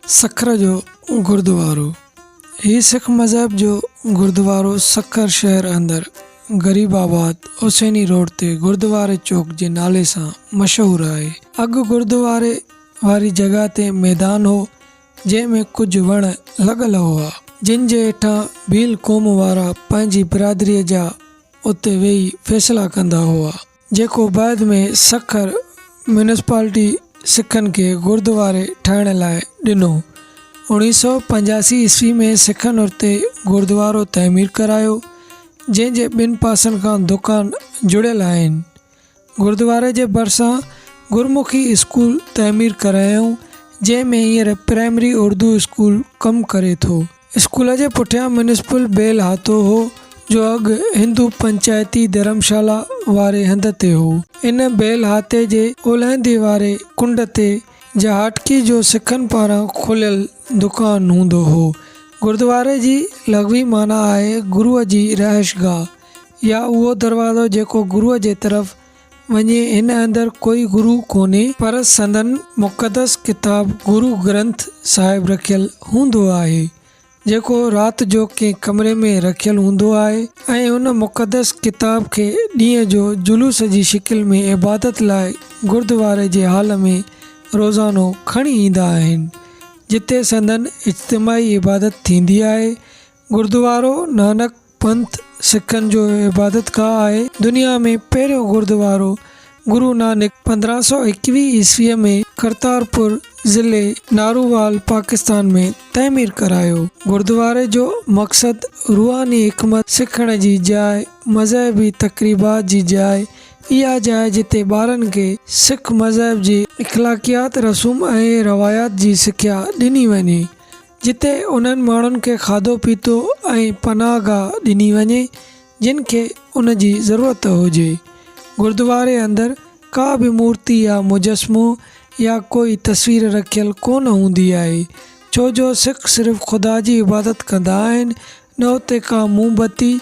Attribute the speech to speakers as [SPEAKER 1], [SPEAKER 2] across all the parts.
[SPEAKER 1] सखर जो गुरुद्वारो। ही सिख मज़हब जो गुरुद्वारो सखर शहर अंदर गरीबाबाद हुसैनी रोड ते गुरुद्वारे चौक जे नाले सां मशहूर है। अग गुरुद्वारे वारी जगह ते मैदान हो जैमें कुछ वण लगल हुआ जिन जे हेठां भील क़ौम वारा पंहिंजी बिरादरीअ जा उते वेही फैसला कंदा हुआ, जेको बाद में सखर म्यूनिसिपालिटी सिखन के गुरुद्वारे ठाहिण लाइ ॾिनो। 1985 ईस्वी में सिखन उते गुरुद्वारो तहमीर करायो, जंहिंजे ॿिनि पासनि खां दुकान जुड़ियल आहिनि। गुरुद्वारे जे भरिसां गुरमुखी स्कूल तहमीर करायूं, जंहिंमें हींअर प्राइमरी उर्दू स्कूल कमु करे थो। स्कूल जे पुठियां म्यूनिसिपल बेल हातो हो जो अॻु हिंदू पंचायती धर्मशाला वारे हंध ते हो। इन बेल हाते जे ओलहंदे वारे कुंड ते जहाटकी जो सिखनि पारां खोलियल दुकान हूंदो हो। गुरुद्वारे जी लग़वी माना आहे गुरुअ जी रहाइशगाह या उहो दरवाज़ो जेको गुरुअ जे तरफ़ वञे। हिन अंदरि कोई गुरु कोन्हे, पर संदन मुक़दस किताब गुरु ग्रंथ साहिब रखियल हूंदो आहे, जेको राति जो कंहिं कमरे में रखियल हूंदो आहे ऐं उन मुक़दस किताब खे ॾींहं जो जुलूस जी शिकिल में इबादत लाइ गुरुद्वारे जे हाल में रोज़ानो खणी ईंदा आहिनि, जिते संदन इज्तिमाही इबादत थींदी आहे। गुरुद्वारो नानक पंथ सिखनि जो इबादत गाह आहे। दुनिया में पहिरियों गुरुद्वारो गुरु नानक 1521 ईस्वीअ में करतारपुर ज़िले नारूवाल पाकिस्तान में तहमीर करायो। गुरुद्वारे जो मक़सदु रूहानी हिकमत सिखण जी जाइ, मज़हबी तक़रीबात जी जाइ, इहा जाइ जिते ॿारनि खे सिख मज़हब जी इख़लाक़ियात रसूम ऐं रवायात जी सिख्या ॾिनी वञे, जिते उन्हनि माण्हुनि खे खाधो पीतो ऐं पनाहगाह ॾिनी वञे जिन खे उन जी ज़रूरत हुजे। गुरुद्वारे अंदरि का बि मूर्ति या मुजस्मो या कोई तस्वीर रखियल कोन हूंदी आहे, छो जो सिख सिर्फ़ु ख़ुदा जी इबादत कंदा आहिनि। न उते का मोमबती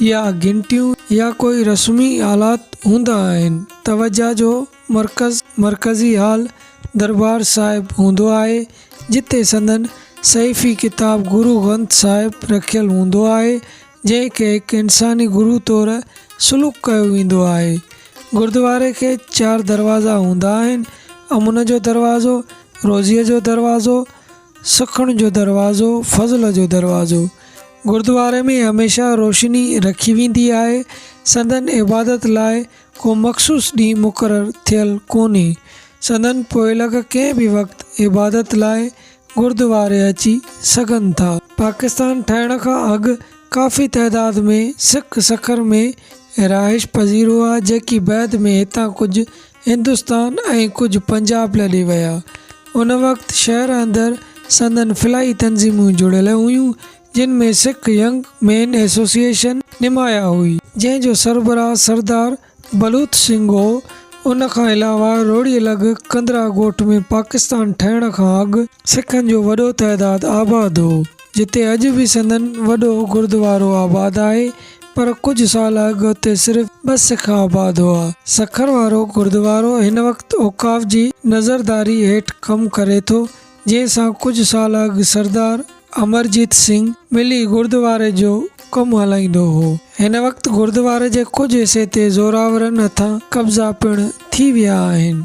[SPEAKER 1] या घंटियूं या कोई रस्मी आलात हूंदा आहिनि। तवज्जो जो मरकज़ी हाल दरबार साहिब हूंदो आहे, जिते संदन सहीफ़ी किताब गुरु ग्रंथ साहिब रखियल हूंदो आहे, जंहिंखे हिकु इंसानी गुरु तौरु सलूक कयो वेंदो आहे। गुरुद्वारे खे 4 दरवाज़ा हूंदा आहिनि: अमुन जो दरवाज़ो, रोज़ीअ जो दरवाज़ो, सुखण जो दरवाज़ो, फज़ल जो दरवाज़ो। गुरुद्वारे में हमेशा रोशनी रखी वेंदी आहे। संदन इबादत लाइ को मख़सूस ॾींहुं मुक़ररु थियल कोन्हे। संदन पोइलॻ कंहिं बि वक़्तु इबादत लाइ गुरुद्वारे अची सघनि था। पाकिस्तान ठहिण खां अॻु काफ़ी तइदाद में सिख सखर में रहाइश पज़ीर हुआ, जेकी बैद में हितां कुझु हिंदुस्तान ऐं कुझु पंजाब लॾे विया। उन वक़्तु शहर अंदरि संदन फ़िलाई तंज़ीमूं जुड़ियल हुयूं, जिन में सिख यंग मैन एसोसिएशन निमाया हुई, जंहिंजो सरबराह सरदार बलूत सिंह हो। उन खां अलावा रोड़ीअ लॻ कंदरा ॻोठ में पाकिस्तान ठहिण खां अॻु सिखनि जो वॾो तइदाद आबाद हो, जिते अॼु बि संदन वॾो गुरुद्वारो आबाद आहे, पर कुझु साल अॻु उते सिर्फ़ु 2 सिख आबाद हुआ। सखर वारो गुरुद्वारो हिन वक़्तु औक़ाफ़ जी नज़रदारी हेठि कमु करे थो, जंहिंसां कुझु साल अॻु सरदार अमरजीत सिंह मिली गुरुद्वारे जो कमु हलाईंदो हो। हिन वक़्तु गुरुद्वारे जे कुझु हिसे ते ज़ोरावरनि हथां कब्ज़ा पिणु थी विया आहिनि।